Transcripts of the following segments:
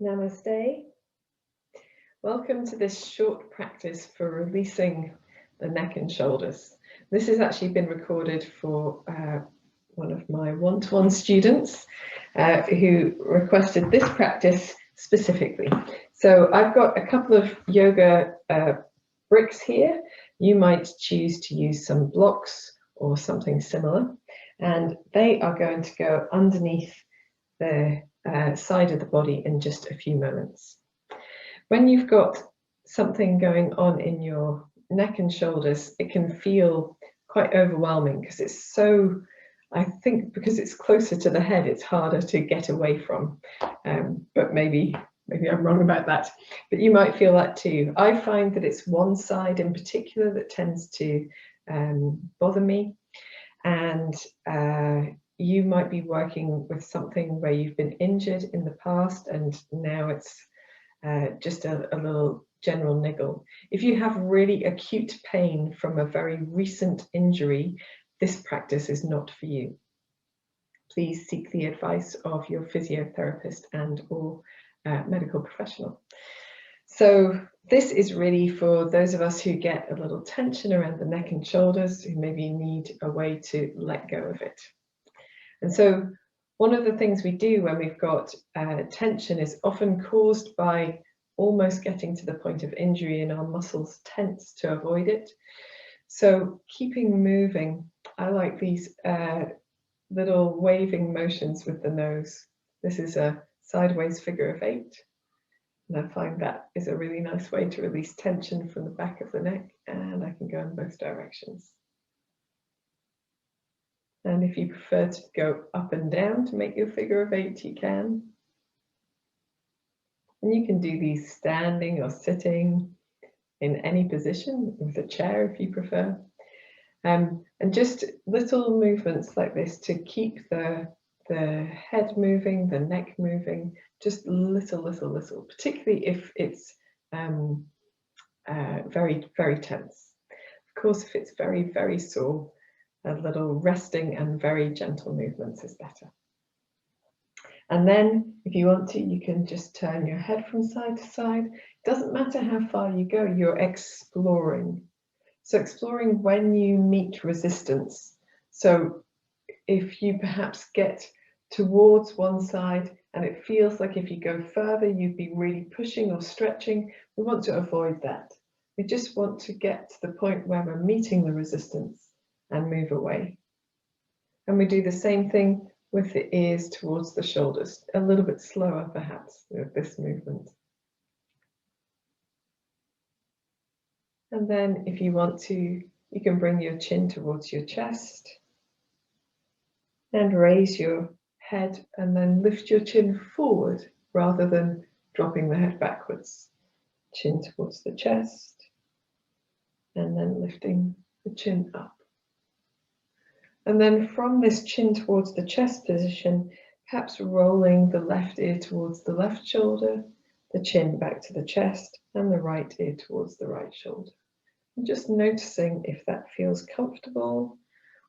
Namaste. Welcome to this short practice for releasing the neck and shoulders. This has actually been recorded for one of my one-to-one students who requested this practice specifically. So I've got a couple of yoga bricks here. You might choose to use some blocks or something similar, and they are going to go underneath the side of the body in just a few moments. When you've got something going on in your neck and shoulders, it can feel quite overwhelming because it's so, I think because it's closer to the head, it's harder to get away from. But maybe I'm wrong about that. But you might feel that too. I find that it's one side in particular that tends to bother me. And you might be working with something where you've been injured in the past and now it's just a little general niggle. If you have really acute pain from a very recent injury, this practice is not for you. Please seek the advice of your physiotherapist and or medical professional. So this is really for those of us who get a little tension around the neck and shoulders, who maybe need a way to let go of it. And so one of the things we do when we've got tension is often caused by almost getting to the point of injury and our muscles tense to avoid it. So keeping moving, I like these little waving motions with the nose. This is a sideways figure of 8. And I find that is a really nice way to release tension from the back of the neck, and I can go in both directions. And if you prefer to go up and down to make your figure of 8, you can. And you can do these standing or sitting in any position, with a chair if you prefer. And just little movements like this to keep the head moving, the neck moving, just little, particularly if it's very, very tense. Of course, if it's very, very sore, a little resting and very gentle movements is better. And then if you want to, you can just turn your head from side to side. It doesn't matter how far you go, you're exploring. So exploring when you meet resistance. So if you perhaps get towards one side and it feels like if you go further, you'd be really pushing or stretching, we want to avoid that. We just want to get to the point where we're meeting the resistance and move away. And we do the same thing with the ears towards the shoulders, a little bit slower perhaps with this movement. And then if you want to, you can bring your chin towards your chest and raise your head and then lift your chin forward rather than dropping the head backwards. Chin towards the chest and then lifting the chin up. And then from this chin towards the chest position, perhaps rolling the left ear towards the left shoulder, the chin back to the chest, and the right ear towards the right shoulder. And just noticing if that feels comfortable,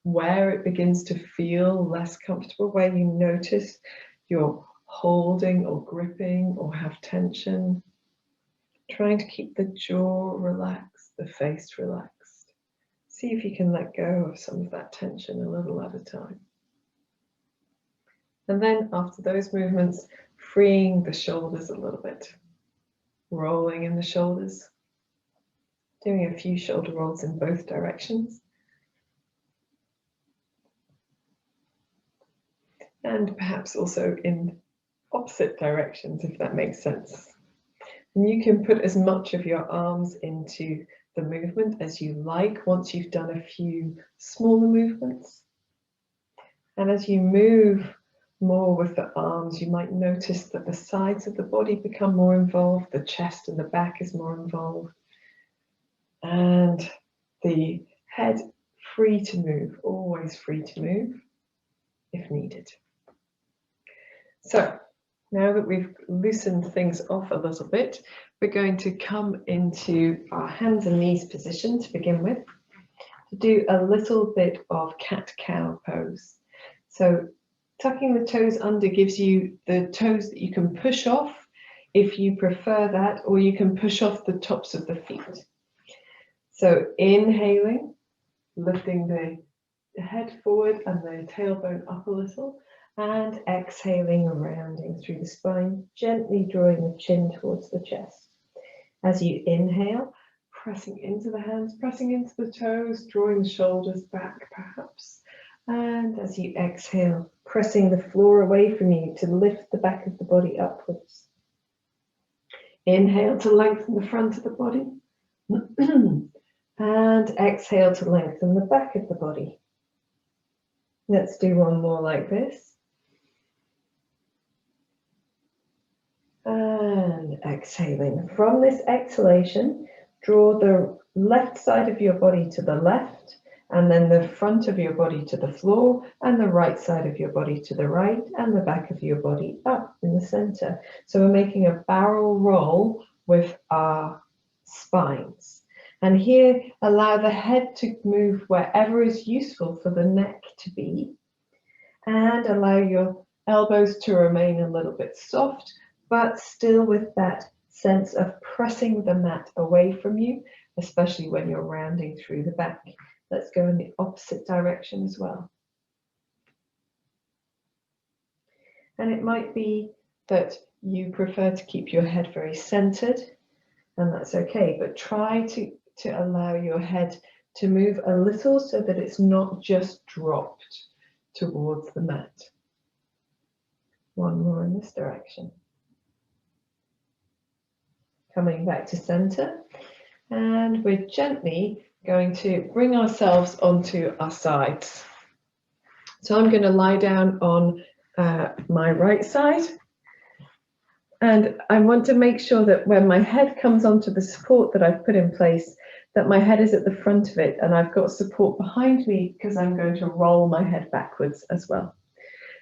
where it begins to feel less comfortable, where you notice you're holding or gripping or have tension. Trying to keep the jaw relaxed, the face relaxed. See if you can let go of some of that tension a little at a time. And then after those movements, freeing the shoulders a little bit. Rolling in the shoulders. Doing a few shoulder rolls in both directions. And perhaps also in opposite directions, if that makes sense. And you can put as much of your arms into the movement as you like once you've done a few smaller movements. And as you move more with the arms, you might notice that the sides of the body become more involved, the chest and the back is more involved, and the head free to move, always free to move if needed. So now that we've loosened things off a little bit, we're going to come into our hands and knees position to begin with, to do a little bit of cat-cow pose. So tucking the toes under gives you the toes that you can push off if you prefer that, or you can push off the tops of the feet. So inhaling, lifting the head forward and the tailbone up a little, and exhaling, rounding through the spine, gently drawing the chin towards the chest. As you inhale, pressing into the hands, pressing into the toes, drawing the shoulders back perhaps. And as you exhale, pressing the floor away from you to lift the back of the body upwards. Inhale to lengthen the front of the body. And exhale to lengthen the back of the body. Let's do one more like this. And exhaling. From this exhalation, draw the left side of your body to the left, and then the front of your body to the floor, and the right side of your body to the right, and the back of your body up in the center. So we're making a barrel roll with our spines. And here, allow the head to move wherever is useful for the neck to be, and allow your elbows to remain a little bit soft, but still with that sense of pressing the mat away from you, especially when you're rounding through the back. Let's go in the opposite direction as well. And it might be that you prefer to keep your head very centered, and that's okay, but try to allow your head to move a little so that it's not just dropped towards the mat. One more in this direction. Coming back to center, and we're gently going to bring ourselves onto our sides. So I'm going to lie down on my right side, and I want to make sure that when my head comes onto the support that I've put in place, that my head is at the front of it, and I've got support behind me because I'm going to roll my head backwards as well.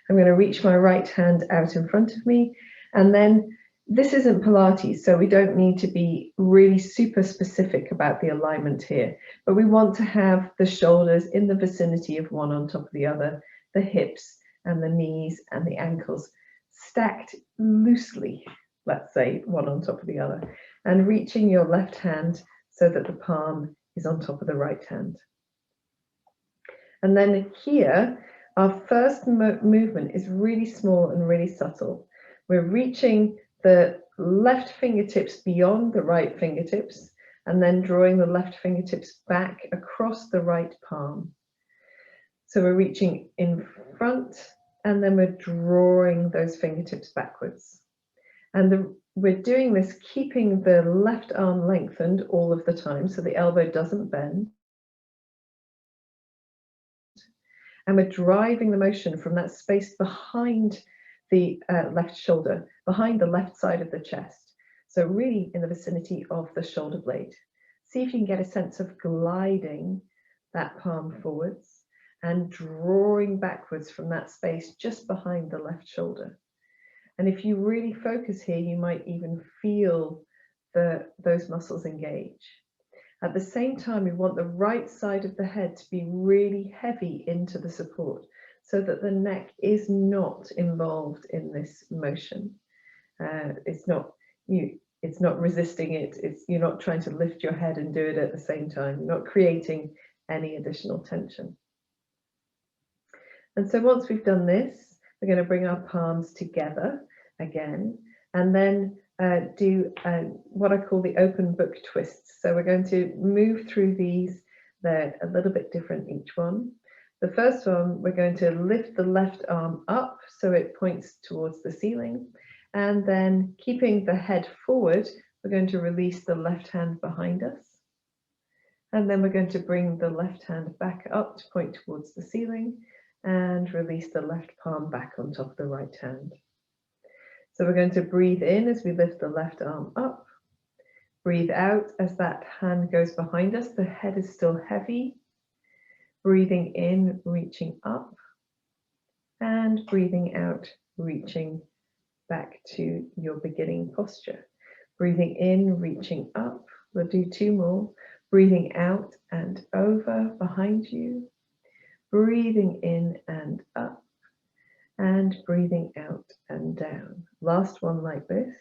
I'm going to reach my right hand out in front of me, and then this isn't Pilates, so we don't need to be really super specific about the alignment here, but we want to have the shoulders in the vicinity of one on top of the other, the hips and the knees and the ankles stacked loosely, let's say, one on top of the other, and reaching your left hand so that the palm is on top of the right hand. And then here, our first movement is really small and really subtle. We're reaching the left fingertips beyond the right fingertips, and then drawing the left fingertips back across the right palm. So we're reaching in front, and then we're drawing those fingertips backwards. And we're doing this keeping the left arm lengthened all of the time, so the elbow doesn't bend. And we're driving the motion from that space behind the left shoulder, behind the left side of the chest. So really in the vicinity of the shoulder blade. See if you can get a sense of gliding that palm forwards and drawing backwards from that space just behind the left shoulder. And if you really focus here, you might even feel those muscles engage. At the same time, we want the right side of the head to be really heavy into the support so that the neck is not involved in this motion. It's not resisting it. You're not trying to lift your head and do it at the same time. You're not creating any additional tension. And so once we've done this, we're going to bring our palms together again, and then do what I call the open book twists. So we're going to move through these. They're a little bit different, each one. The first one, we're going to lift the left arm up so it points towards the ceiling. And then keeping the head forward, we're going to release the left hand behind us. And then we're going to bring the left hand back up to point towards the ceiling and release the left palm back on top of the right hand. So we're going to breathe in as we lift the left arm up. Breathe out as that hand goes behind us. The head is still heavy. Breathing in, reaching up. And breathing out, reaching back to your beginning posture. Breathing in, reaching up. We'll do two more. Breathing out and over behind you. Breathing in and up. And breathing out and down. Last one like this.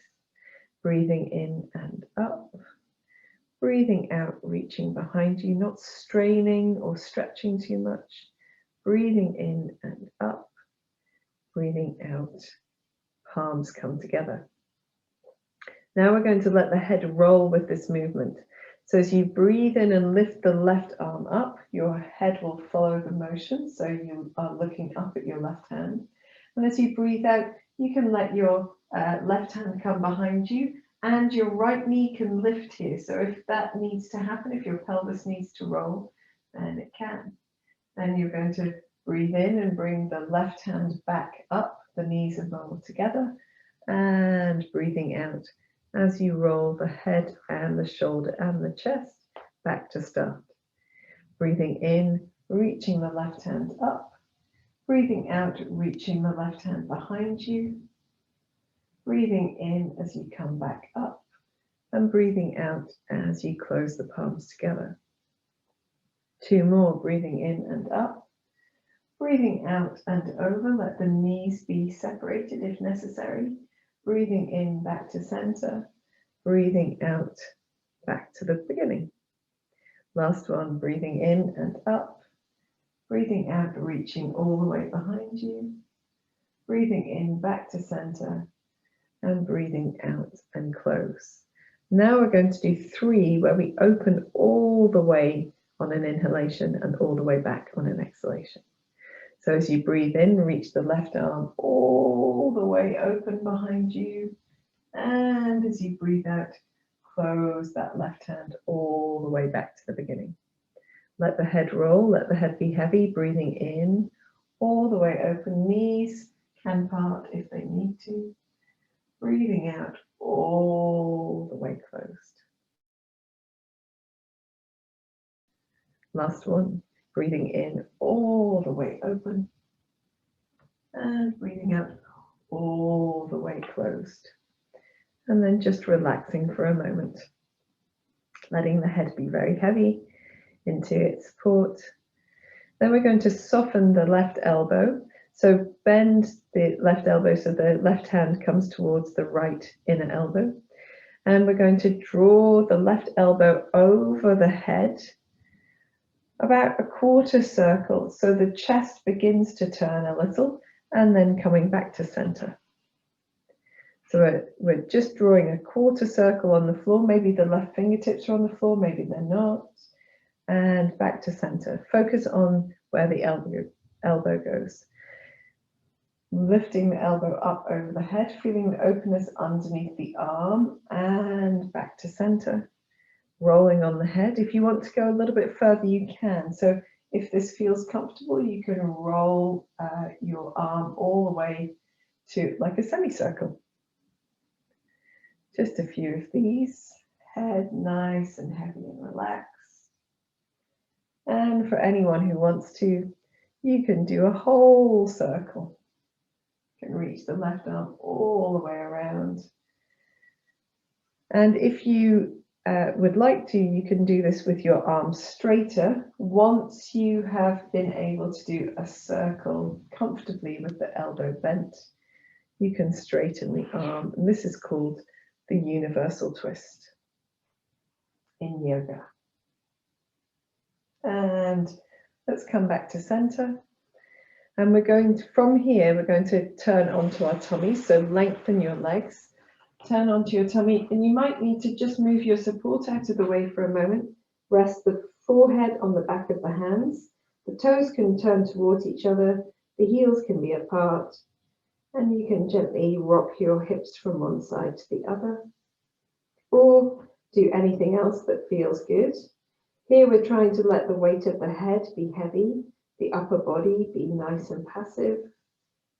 Breathing in and up. Breathing out, reaching behind you, not straining or stretching too much. Breathing in and up. Breathing out, palms come together. Now we're going to let the head roll with this movement. So as you breathe in and lift the left arm up, your head will follow the motion. So you are looking up at your left hand. And as you breathe out, you can let your left hand come behind you and your right knee can lift here. So if that needs to happen, if your pelvis needs to roll, then it can. Then you're going to breathe in and bring the left hand back up. The knees are rolled together. And breathing out as you roll the head and the shoulder and the chest back to start. Breathing in, reaching the left hand up. Breathing out, reaching the left hand behind you. Breathing in as you come back up. And breathing out as you close the palms together. 2 more, breathing in and up. Breathing out and over, let the knees be separated if necessary. Breathing in back to center, breathing out back to the beginning. Last one, breathing in and up, breathing out, reaching all the way behind you, breathing in back to center, and breathing out and close. Now we're going to do 3 where we open all the way on an inhalation and all the way back on an exhalation. So as you breathe in, reach the left arm all the way open behind you. And as you breathe out, close that left hand all the way back to the beginning. Let the head roll, let the head be heavy, breathing in, all the way open. Knees can part if they need to. Breathing out, all the way closed. Last one. Breathing in all the way open and breathing out all the way closed. And then just relaxing for a moment, letting the head be very heavy into its support. Then we're going to soften the left elbow. So bend the left elbow so the left hand comes towards the right inner elbow. And we're going to draw the left elbow over the head about a quarter circle, so the chest begins to turn a little and then coming back to center. So we're just drawing a quarter circle on the floor. Maybe the left fingertips are on the floor, maybe they're not. And back to center. Focus on where the elbow goes. Lifting the elbow up over the head, feeling the openness underneath the arm and back to center. Rolling on the head. If you want to go a little bit further, you can. So if this feels comfortable, you can roll your arm all the way to like a semicircle. Just a few of these. Head nice and heavy and relaxed. And for anyone who wants to, you can do a whole circle. You can reach the left arm all the way around. And if you would like to, you can do this with your arms straighter. Once you have been able to do a circle comfortably with the elbow bent, you can straighten the arm. And this is called the universal twist in yoga. And let's come back to center. And we're going to, from here, we're going to turn onto our tummy. So lengthen your legs. Turn onto your tummy, and you might need to just move your support out of the way for a moment. Rest the forehead on the back of the hands. The toes can turn towards each other. The heels can be apart. And you can gently rock your hips from one side to the other. Or do anything else that feels good. Here we're trying to let the weight of the head be heavy, the upper body be nice and passive.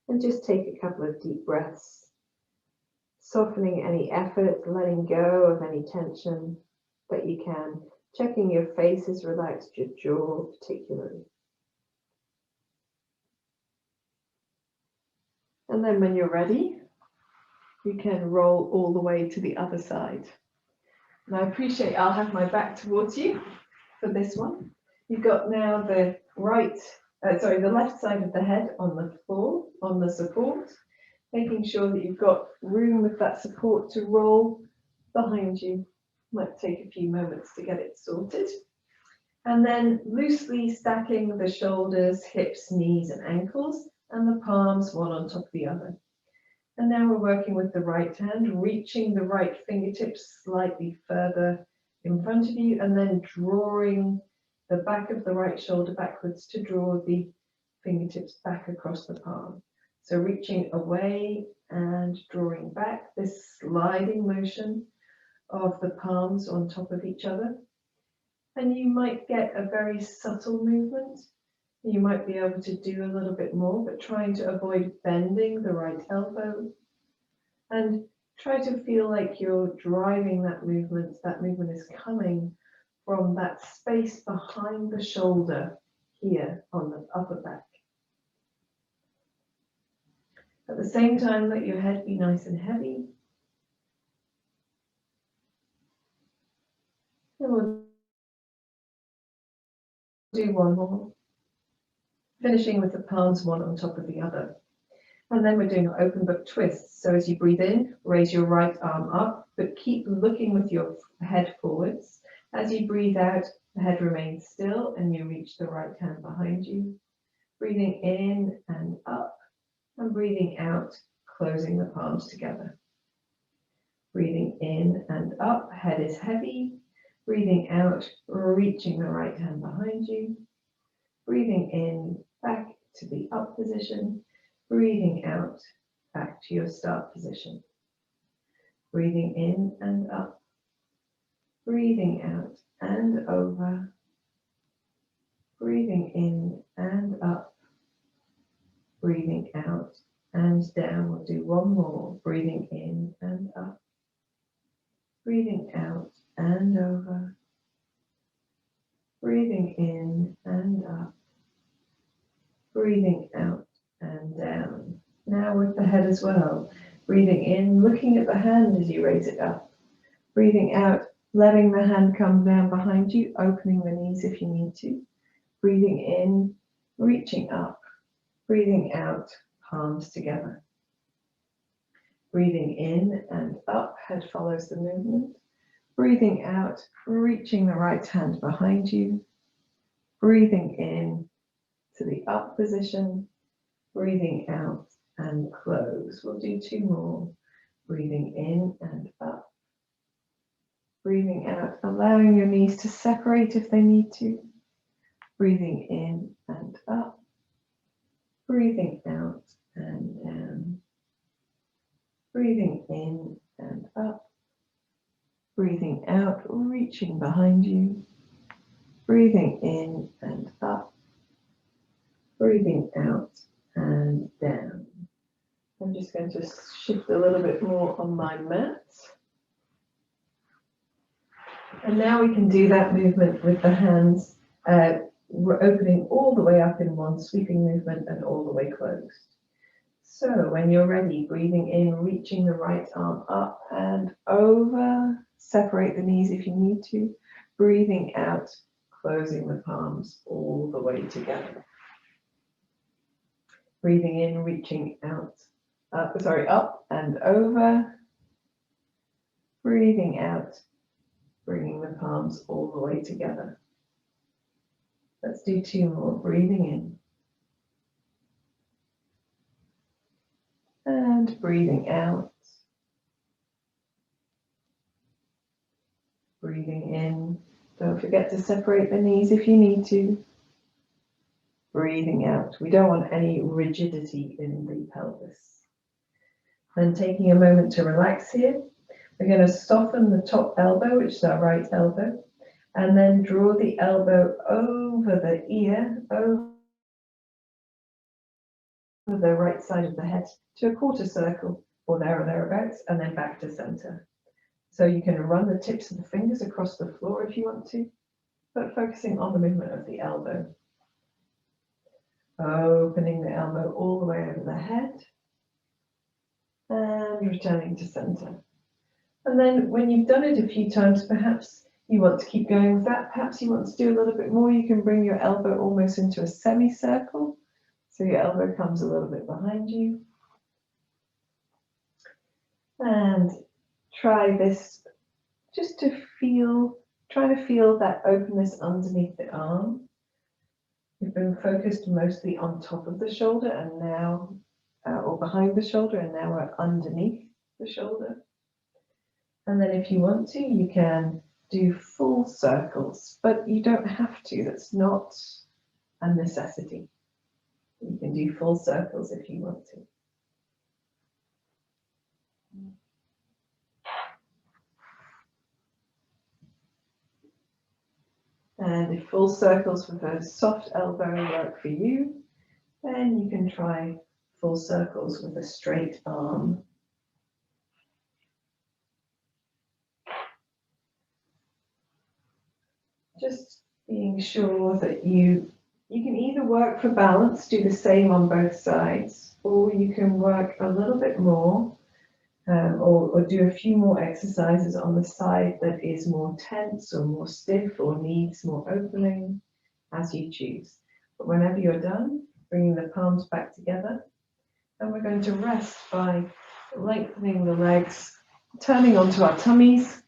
And just take a couple of deep breaths. Softening any effort, letting go of any tension that you can. Checking your face is relaxed, your jaw particularly. And then when you're ready, you can roll all the way to the other side. And I appreciate I'll have my back towards you for this one. You've got now the the left side of the head on the floor, on the support. Making sure that you've got room with that support to roll behind you. Might take a few moments to get it sorted. And then loosely stacking the shoulders, hips, knees and ankles, and the palms one on top of the other. And now we're working with the right hand, reaching the right fingertips slightly further in front of you, and then drawing the back of the right shoulder backwards to draw the fingertips back across the palm. So reaching away and drawing back, this sliding motion of the palms on top of each other. And you might get a very subtle movement. You might be able to do a little bit more, but trying to avoid bending the right elbow. And try to feel like you're driving that movement. That movement is coming from that space behind the shoulder here on the upper back. At the same time, let your head be nice and heavy. And we'll do one more, finishing with the palms one on top of the other. And then we're doing an open book twist. So as you breathe in, raise your right arm up, but keep looking with your head forwards. As you breathe out, the head remains still and you reach the right hand behind you. Breathing in and up, and breathing out, closing the palms together. Breathing in and up, head is heavy. Breathing out, reaching the right hand behind you. Breathing in, back to the up position. Breathing out, back to your start position. Breathing in and up. Breathing out and over. Breathing in and up. Breathing out and down. We'll do one more. Breathing in and up. Breathing out and over. Breathing in and up. Breathing out and down. Now with the head as well. Breathing in, looking at the hand as you raise it up. Breathing out, letting the hand come down behind you, opening the knees if you need to. Breathing in, reaching up. Breathing out, palms together. Breathing in and up, head follows the movement. Breathing out, reaching the right hand behind you. Breathing in to the up position. Breathing out and close. We'll do two more. Breathing in and up. Breathing out, allowing your knees to separate if they need to. Breathing in and up. Breathing out and down. Breathing in and up. Breathing out, reaching behind you. Breathing in and up. Breathing out and down. I'm just going to shift a little bit more on my mat. And now we can do that movement with the hands opening all the way up in one sweeping movement and all the way closed. So when you're ready, breathing in, reaching the right arm up and over. Separate the knees if you need to. Breathing out, closing the palms all the way together. Breathing in, reaching out, up and over. Breathing out, bringing the palms all the way together. Let's do two more. Breathing in. And breathing out. Breathing in. Don't forget to separate the knees if you need to. Breathing out. We don't want any rigidity in the pelvis. Then taking a moment to relax here. We're going to soften the top elbow, which is our right elbow, and then draw the elbow over the ear, over the right side of the head to a quarter circle or there or thereabouts, and then back to center. So you can run the tips of the fingers across the floor if you want to, but focusing on the movement of the elbow. Opening the elbow all the way over the head and returning to center. And then when you've done it a few times, perhaps you want to keep going with that. Perhaps you want to do a little bit more. You can bring your elbow almost into a semicircle. So your elbow comes a little bit behind you. And try this just to try to feel that openness underneath the arm. We've been focused mostly on top of the shoulder and now, or behind the shoulder, and now we're underneath the shoulder. And then if you want to, you can do full circles, but you don't have to. That's not a necessity. You can do full circles if you want to. And if full circles with a soft elbow work for you, then you can try full circles with a straight arm. Just being sure that you can either work for balance, do the same on both sides, or you can work a little bit more or do a few more exercises on the side that is more tense or more stiff or needs more opening, as you choose. But whenever you're done, bringing the palms back together, and we're going to rest by lengthening the legs, turning onto our tummies,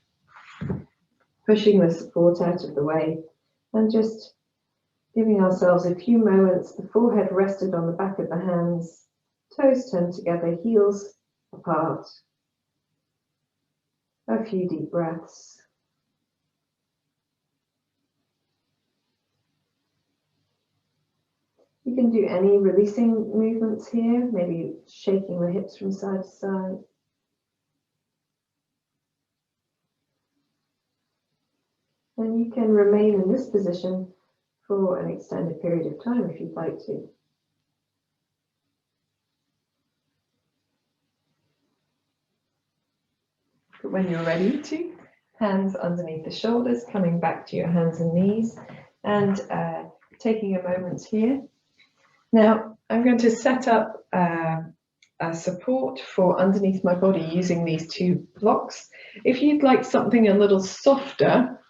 pushing the support out of the way, and just giving ourselves a few moments, the forehead rested on the back of the hands, toes turned together, heels apart. A few deep breaths. You can do any releasing movements here, maybe shaking the hips from side to side. And you can remain in this position for an extended period of time if you'd like to. But when you're ready to, hands underneath the shoulders, coming back to your hands and knees, and taking a moment here. Now, I'm going to set up a support for underneath my body using these two blocks. If you'd like something a little softer,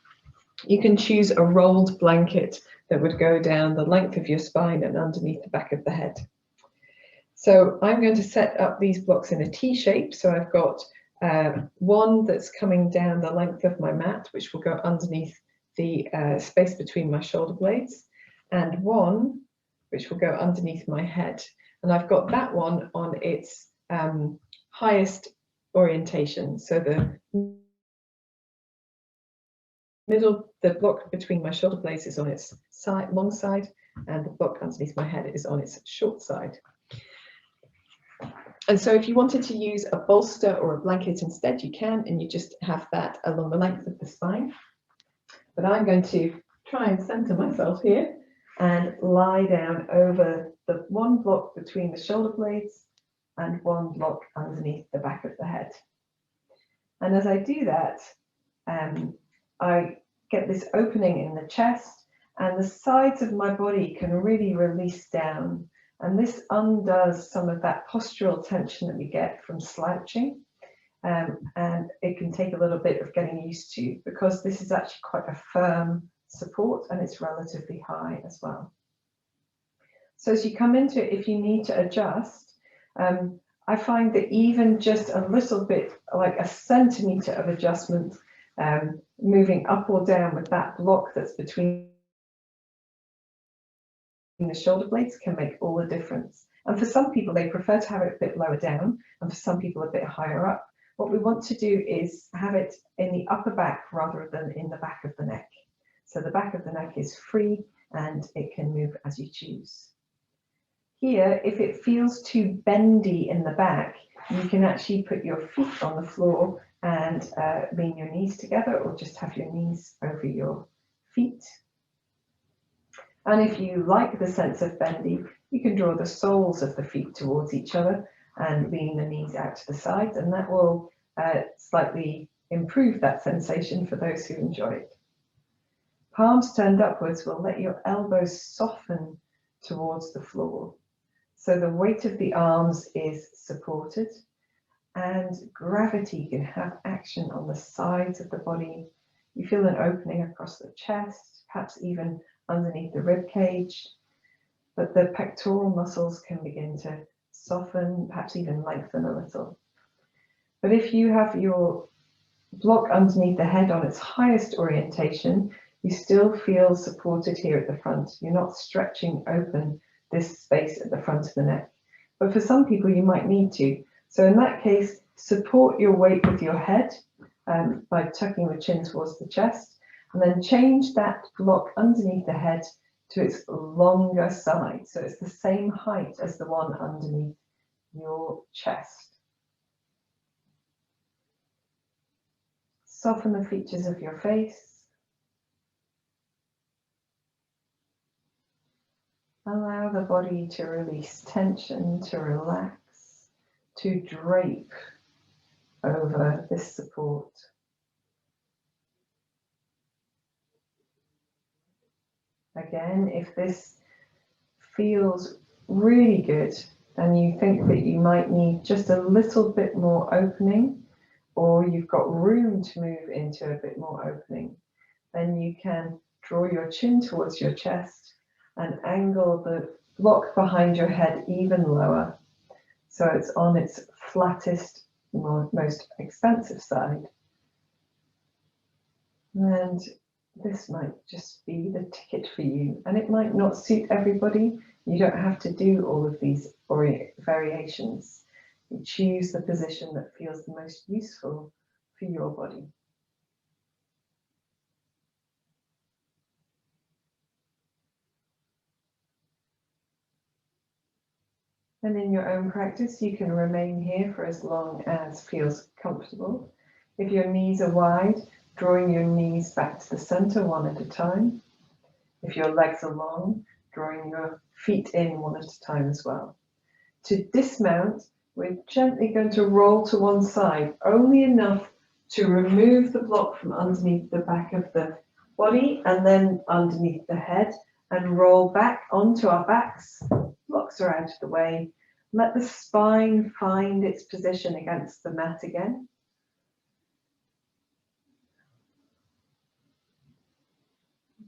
you can choose a rolled blanket that would go down the length of your spine and underneath the back of the head. So I'm going to set up these blocks in a T shape. So I've got one that's coming down the length of my mat, which will go underneath the space between my shoulder blades, and one which will go underneath my head. And I've got that one on its highest orientation. So the block between my shoulder blades is on its long side, and the block underneath my head is on its short side. And so if you wanted to use a bolster or a blanket instead, you can, and you just have that along the length of the spine. But I'm going to try and center myself here and lie down over the one block between the shoulder blades and one block underneath the back of the head. And as I do that, I get this opening in the chest, and the sides of my body can really release down. And this undoes some of that postural tension that we get from slouching. And it can take a little bit of getting used to, because this is actually quite a firm support and it's relatively high as well. So as you come into it, if you need to adjust, I find that even just a little bit, like a centimetre of adjustment, moving up or down with that block that's between the shoulder blades, can make all the difference. And for some people, they prefer to have it a bit lower down, and for some people a bit higher up. What we want to do is have it in the upper back rather than in the back of the neck. So the back of the neck is free and it can move as you choose. Here, if it feels too bendy in the back, you can actually put your feet on the floor and lean your knees together, or just have your knees over your feet. And if you like the sense of bendy, you can draw the soles of the feet towards each other and lean the knees out to the sides, and that will slightly improve that sensation for those who enjoy it. Palms turned upwards will let your elbows soften towards the floor. So the weight of the arms is supported, and gravity can have action on the sides of the body. You feel an opening across the chest, perhaps even underneath the rib cage, but the pectoral muscles can begin to soften, perhaps even lengthen a little. But if you have your block underneath the head on its highest orientation, you still feel supported here at the front. You're not stretching open this space at the front of the neck. But for some people, you might need to. So in that case, support your weight with your head by tucking the chin towards the chest, and then change that block underneath the head to its longer side. So it's the same height as the one underneath your chest. Soften the features of your face. Allow the body to release tension, to relax, to drape over this support. Again, if this feels really good and you think that you might need just a little bit more opening, or you've got room to move into a bit more opening, then you can draw your chin towards your chest and angle the block behind your head even lower, so it's on its flattest, most expansive side. And this might just be the ticket for you, and it might not suit everybody. You don't have to do all of these variations. You choose the position that feels the most useful for your body. And in your own practice, you can remain here for as long as feels comfortable. If your knees are wide, drawing your knees back to the center one at a time. If your legs are long, drawing your feet in one at a time as well. To dismount, we're gently going to roll to one side, only enough to remove the block from underneath the back of the body and then underneath the head, and roll back onto our backs. Blocks are out of the way. Let the spine find its position against the mat again.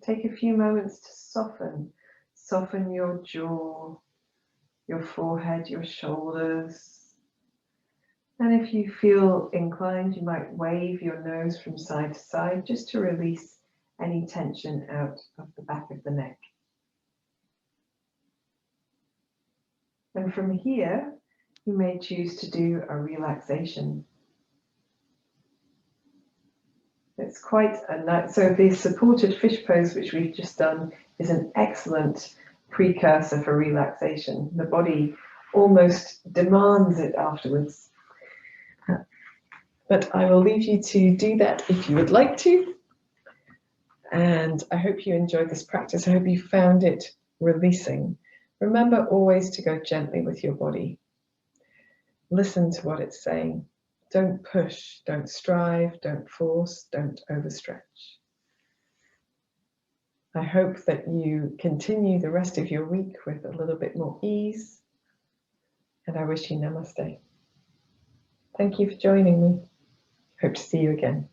Take a few moments to soften your jaw, your forehead, your shoulders. And if you feel inclined, you might wave your nose from side to side just to release any tension out of the back of the neck. And from here, you may choose to do a relaxation. It's quite a nice, so the supported fish pose, which we've just done, is an excellent precursor for relaxation. The body almost demands it afterwards. But I will leave you to do that if you would like to. And I hope you enjoyed this practice. I hope you found it releasing. Remember always to go gently with your body. Listen to what it's saying. Don't push, don't strive, don't force, don't overstretch. I hope that you continue the rest of your week with a little bit more ease, and I wish you namaste. Thank you for joining me. Hope to see you again.